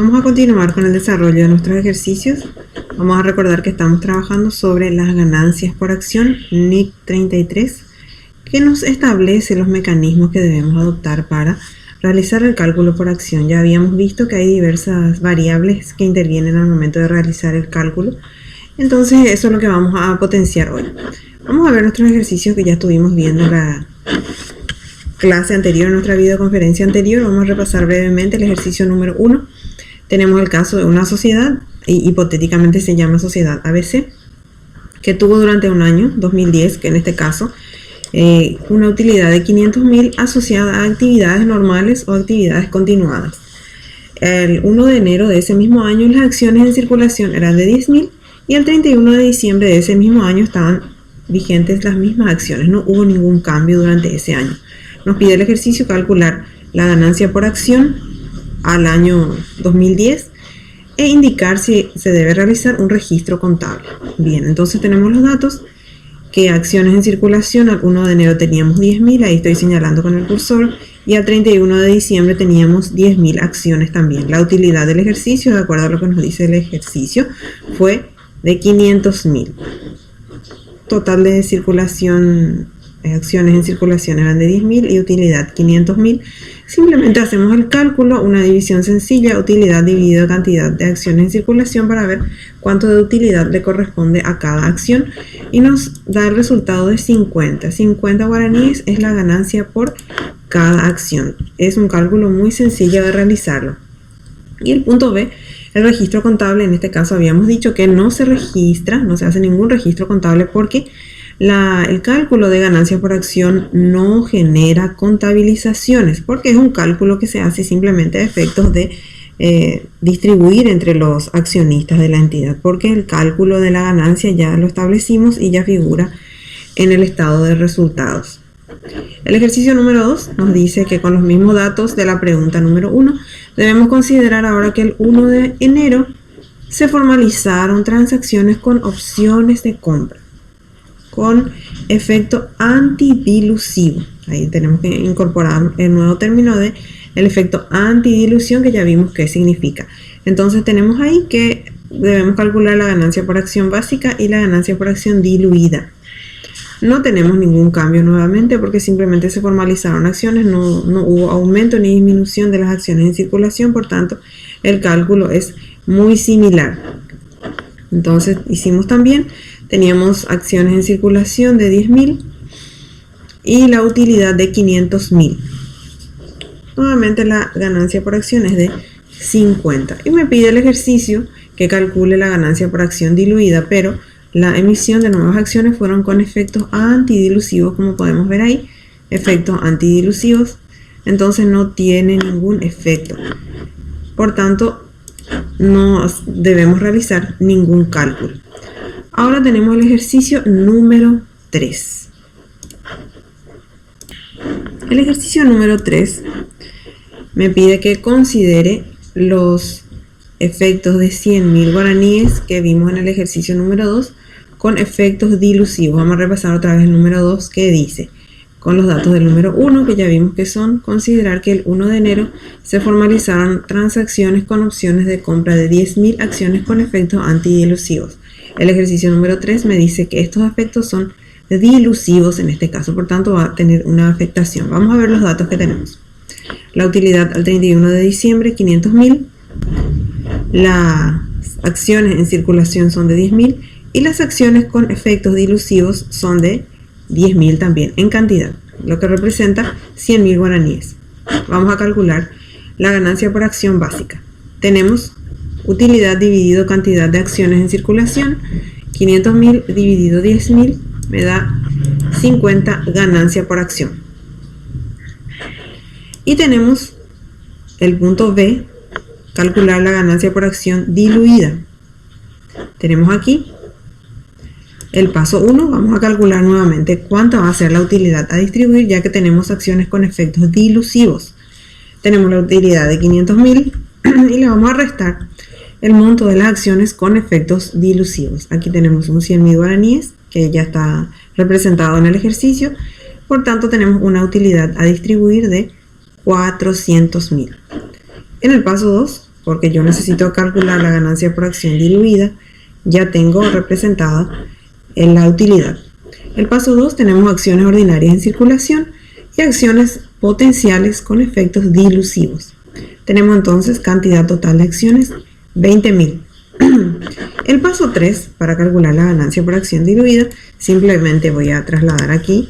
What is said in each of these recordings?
Vamos a continuar con el desarrollo de nuestros ejercicios. Vamos a recordar que estamos trabajando sobre las ganancias por acción NIC 33, que nos establece los mecanismos que debemos adoptar para realizar el cálculo por acción. Ya habíamos visto que hay diversas variables que intervienen al momento de realizar el cálculo. Entonces eso es lo que vamos a potenciar hoy. Vamos a ver nuestros ejercicios que ya estuvimos viendo en la clase anterior, en nuestra videoconferencia anterior. Vamos a repasar brevemente el ejercicio número 1. Tenemos el caso de una sociedad, y hipotéticamente se llama sociedad ABC, que tuvo durante un año, 2010, que en este caso, una utilidad de 500.000 asociada a actividades normales o actividades continuadas. El 1 de enero de ese mismo año las acciones en circulación eran de 10.000 y el 31 de diciembre de ese mismo año estaban vigentes las mismas acciones, no hubo ningún cambio durante ese año. Nos pide el ejercicio calcular la ganancia por acción al año 2010 e indicar si se debe realizar un registro contable. Bien, entonces tenemos los datos, que acciones en circulación al 1 de enero teníamos 10.000, ahí estoy señalando con el cursor, y al 31 de diciembre teníamos 10.000 acciones también. La utilidad del ejercicio, de acuerdo a lo que nos dice el ejercicio, fue de 500.000. Total de circulación, acciones en circulación eran de 10.000 y utilidad 500.000. Simplemente hacemos el cálculo, una división sencilla, utilidad dividido cantidad de acciones en circulación para ver cuánto de utilidad le corresponde a cada acción y nos da el resultado de 50. 50 guaraníes es la ganancia por cada acción. Es un cálculo muy sencillo de realizarlo. Y el punto B, el registro contable, en este caso habíamos dicho que no se registra, no se hace ningún registro contable porque el cálculo de ganancia por acción no genera contabilizaciones, porque es un cálculo que se hace simplemente a efectos de distribuir entre los accionistas de la entidad, porque el cálculo de la ganancia ya lo establecimos y ya figura en el estado de resultados. El ejercicio número 2 nos dice que con los mismos datos de la pregunta número 1 debemos considerar ahora que el 1 de enero se formalizaron transacciones con opciones de compra con efecto antidilusivo. Ahí tenemos que incorporar el nuevo término de el efecto antidilución, que ya vimos qué significa. Entonces tenemos ahí que debemos calcular la ganancia por acción básica y la ganancia por acción diluida. No tenemos ningún cambio nuevamente porque simplemente se formalizaron acciones, no hubo aumento ni disminución de las acciones en circulación, por tanto el cálculo es muy similar. Entonces hicimos también, teníamos acciones en circulación de 10.000 y la utilidad de 500.000. Nuevamente la ganancia por acción es de 50 y me pide el ejercicio que calcule la ganancia por acción diluida, pero la emisión de nuevas acciones fueron con efectos antidilusivos, como podemos ver ahí, efectos antidilusivos, entonces no tiene ningún efecto. Por tanto, no debemos realizar ningún cálculo. Ahora tenemos el ejercicio número 3. El ejercicio número 3 me pide que considere los efectos de 100.000 guaraníes que vimos en el ejercicio número 2 con efectos dilusivos. Vamos a repasar otra vez el número 2 que dice, con los datos del número 1 que ya vimos que son, considerar que el 1 de enero se formalizaron transacciones con opciones de compra de 10.000 acciones con efectos antidilusivos. El ejercicio número 3 me dice que estos efectos son dilusivos en este caso, por tanto va a tener una afectación. Vamos a ver los datos que tenemos. La utilidad al 31 de diciembre, 500.000. Las acciones en circulación son de 10.000 y las acciones con efectos dilusivos son de 10.000 también en cantidad, lo que representa 100.000 guaraníes. Vamos a calcular la ganancia por acción básica. Tenemos utilidad dividido cantidad de acciones en circulación, 500.000 dividido 10.000 me da 50 ganancia por acción. Y tenemos el punto B, calcular la ganancia por acción diluida. Tenemos aquí el paso 1, vamos a calcular nuevamente cuánto va a ser la utilidad a distribuir, ya que tenemos acciones con efectos dilusivos. Tenemos la utilidad de 500.000 y le vamos a restar el monto de las acciones con efectos dilusivos. Aquí tenemos un 100.000 guaraníes que ya está representado en el ejercicio, por tanto tenemos una utilidad a distribuir de 400.000. En el paso 2 porque yo necesito calcular la ganancia por acción diluida, ya tengo representada en la utilidad. El paso 2 tenemos acciones ordinarias en circulación y acciones potenciales con efectos dilusivos. Tenemos entonces cantidad total de acciones 20.000. El paso 3, para calcular la ganancia por acción diluida, simplemente voy a trasladar aquí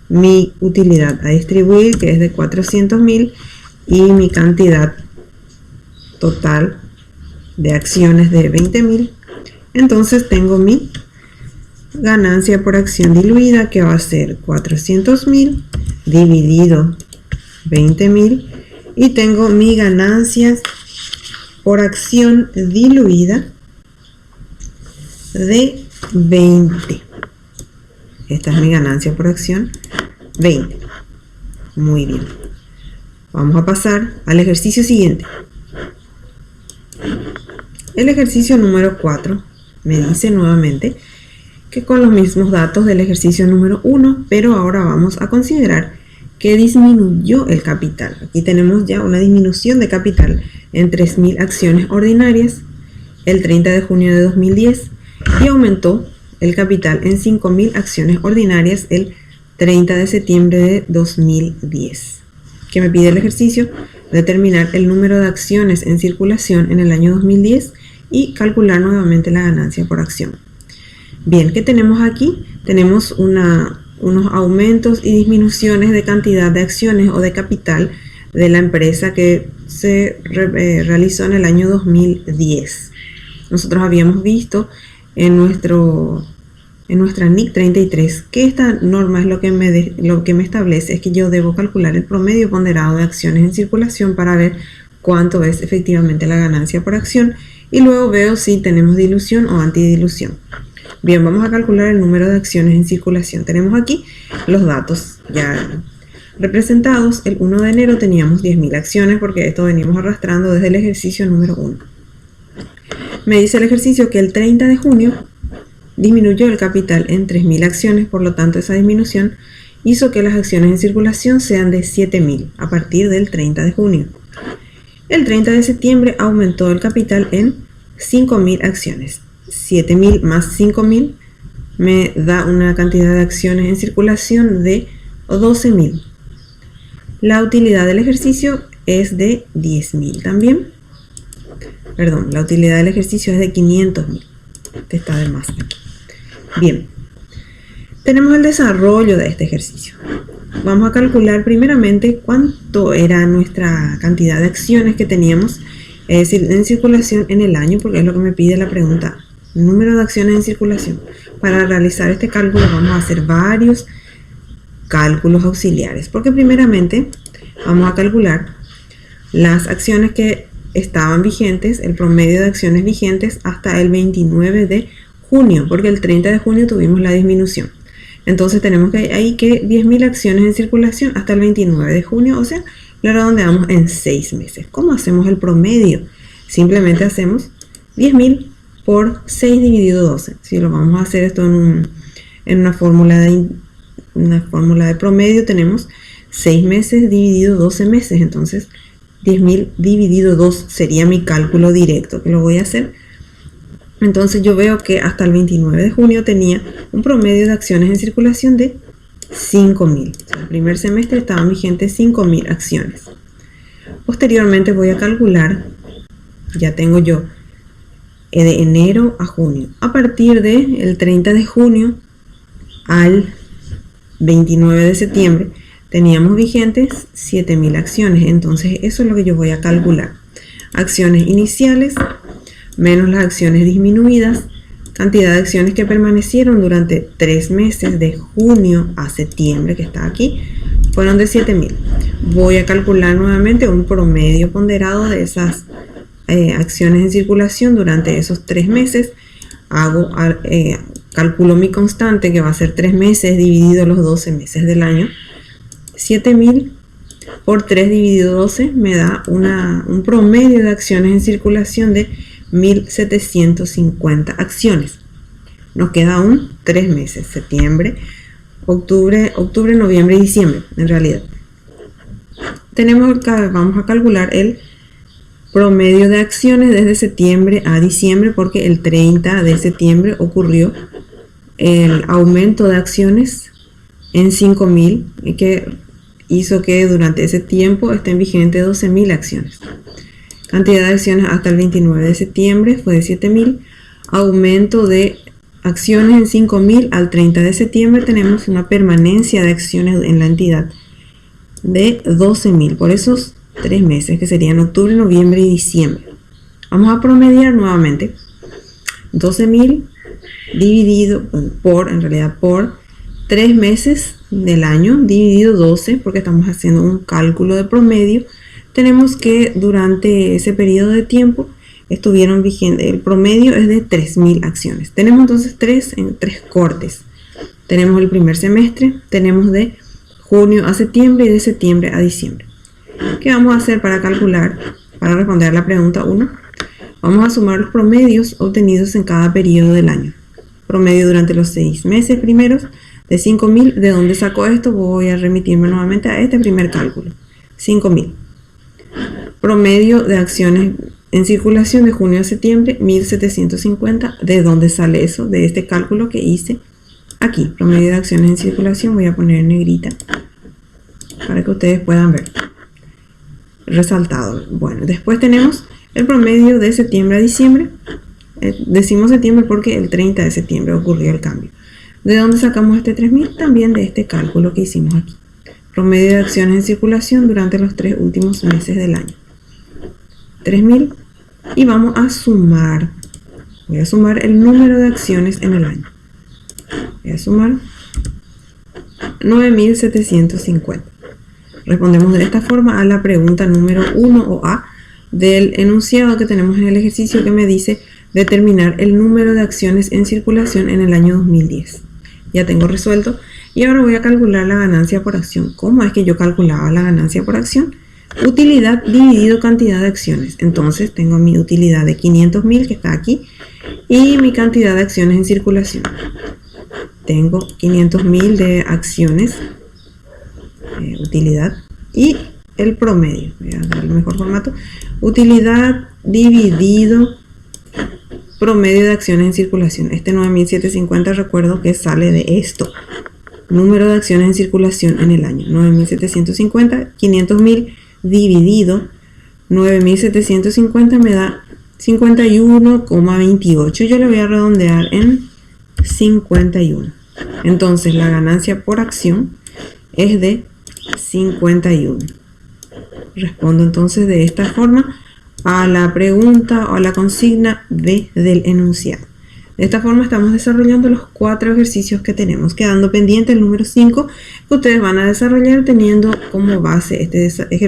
mi utilidad a distribuir, que es de 400.000, y mi cantidad total de acciones de 20.000. Entonces tengo mi ganancia por acción diluida, que va a ser 400.000 dividido 20.000, y tengo mi ganancia por acción diluida de 20. Esta es mi ganancia por acción 20. Muy bien. Vamos a pasar al ejercicio siguiente. El ejercicio número 4 me dice nuevamente que con los mismos datos del ejercicio número 1, pero ahora vamos a considerar que disminuyó el capital. Aquí tenemos ya una disminución de capital en 3.000 acciones ordinarias el 30 de junio de 2010 y aumentó el capital en 5.000 acciones ordinarias el 30 de septiembre de 2010. ¿Qué me pide el ejercicio? Determinar el número de acciones en circulación en el año 2010 y calcular nuevamente la ganancia por acción. Bien, ¿qué tenemos aquí? Tenemos unos aumentos y disminuciones de cantidad de acciones o de capital de la empresa que se realizó en el año 2010. Nosotros habíamos visto en nuestra NIC 33 que esta norma es lo que me establece es que yo debo calcular el promedio ponderado de acciones en circulación para ver cuánto es efectivamente la ganancia por acción y luego veo si tenemos dilución o antidilución. Bien, vamos a calcular el número de acciones en circulación. Tenemos aquí los datos ya representados. El 1 de enero teníamos 10.000 acciones porque esto venimos arrastrando desde el ejercicio número 1. Me dice el ejercicio que el 30 de junio disminuyó el capital en 3.000 acciones, por lo tanto esa disminución hizo que las acciones en circulación sean de 7.000 a partir del 30 de junio. El 30 de septiembre aumentó el capital en 5.000 acciones. 7.000 más 5.000 me da una cantidad de acciones en circulación de 12.000. La utilidad del ejercicio es de 10.000 también. Perdón, la utilidad del ejercicio es de 500.000. Este está de más aquí. Bien, tenemos el desarrollo de este ejercicio. Vamos a calcular primeramente cuánto era nuestra cantidad de acciones que teníamos en circulación en el año, porque es lo que me pide la pregunta. Número de acciones en circulación. Para realizar este cálculo vamos a hacer varios cálculos auxiliares, porque primeramente vamos a calcular las acciones que estaban vigentes, el promedio de acciones vigentes hasta el 29 de junio, porque el 30 de junio tuvimos la disminución. Entonces tenemos que ahí que 10.000 acciones en circulación hasta el 29 de junio, o sea, lo redondeamos en 6 meses. ¿Cómo hacemos el promedio? Simplemente hacemos 10.000 por 6 dividido 12. Si lo vamos a hacer esto en una fórmula de promedio, tenemos 6 meses dividido 12 meses. Entonces 10.000 dividido 2 sería mi cálculo directo, que lo voy a hacer. Entonces yo veo que hasta el 29 de junio tenía un promedio de acciones en circulación de 5.000. O sea, el primer semestre estaban vigentes 5.000 acciones. Posteriormente voy a calcular, ya tengo yo de enero a junio. A partir del 30 de junio al 29 de septiembre teníamos vigentes 7.000 acciones. Entonces eso es lo que yo voy a calcular. Acciones iniciales menos las acciones disminuidas, cantidad de acciones que permanecieron durante 3 meses de junio a septiembre, que está aquí, fueron de 7.000. Voy a calcular nuevamente un promedio ponderado de esas acciones en circulación durante esos 3 meses. Calculo mi constante, que va a ser 3 meses dividido los 12 meses del año. 7.000 por 3 dividido 12 me da un promedio de acciones en circulación de 1.750 acciones. Nos queda aún 3 meses, septiembre, octubre, noviembre y diciembre, en realidad. Vamos a calcular promedio de acciones desde septiembre a diciembre, porque el 30 de septiembre ocurrió el aumento de acciones en 5.000 y que hizo que durante ese tiempo estén vigentes 12.000 acciones. Cantidad de acciones hasta el 29 de septiembre fue de 7.000. Aumento de acciones en 5.000 al 30 de septiembre tenemos una permanencia de acciones en la entidad de 12.000 por esos 3 meses que serían octubre, noviembre y diciembre. Vamos a promediar nuevamente 12.000 dividido por 3 meses del año dividido 12, porque estamos haciendo un cálculo de promedio. Tenemos que durante ese periodo de tiempo estuvieron vigentes, el promedio es de 3.000 acciones. Tenemos entonces tres cortes. Tenemos el primer semestre, tenemos de junio a septiembre y de septiembre a diciembre. ¿Qué vamos a hacer para calcular? Para responder a la pregunta 1, vamos a sumar los promedios obtenidos en cada periodo del año. Promedio durante los 6 meses primeros de 5.000. ¿De dónde saco esto? Voy a remitirme nuevamente a este primer cálculo. 5.000. Promedio de acciones en circulación de junio a septiembre, 1.750. ¿De dónde sale eso? De este cálculo que hice aquí. Promedio de acciones en circulación. Voy a poner en negrita para que ustedes puedan ver. Resaltado. Bueno, después tenemos el promedio de septiembre a diciembre. Decimos septiembre porque el 30 de septiembre ocurrió el cambio. ¿De dónde sacamos este 3.000? También de este cálculo que hicimos aquí. Promedio de acciones en circulación durante los 3 últimos meses del año. 3.000. Y vamos a sumar. Voy a sumar el número de acciones en el año. Voy a sumar 9.750. Respondemos de esta forma a la pregunta número 1 o A del enunciado que tenemos en el ejercicio que me dice determinar el número de acciones en circulación en el año 2010. Ya tengo resuelto y ahora voy a calcular la ganancia por acción. ¿Cómo es que yo calculaba la ganancia por acción? Utilidad dividido cantidad de acciones. Entonces tengo mi utilidad de 500.000 que está aquí y mi cantidad de acciones en circulación. Tengo 500.000 de acciones, utilidad, y el promedio. Voy a dar el mejor formato. Utilidad dividido promedio de acciones en circulación. Este 9.750 recuerdo que sale de esto. Número de acciones en circulación en el año. 9.750, 500.000 dividido 9.750 me da 51,28. Yo le voy a redondear en 51. Entonces la ganancia por acción es de 51. Respondo entonces de esta forma a la pregunta o a la consigna B del enunciado. De esta forma estamos desarrollando los 4 ejercicios que tenemos, quedando pendiente el número 5 que ustedes van a desarrollar teniendo como base este ejercicio.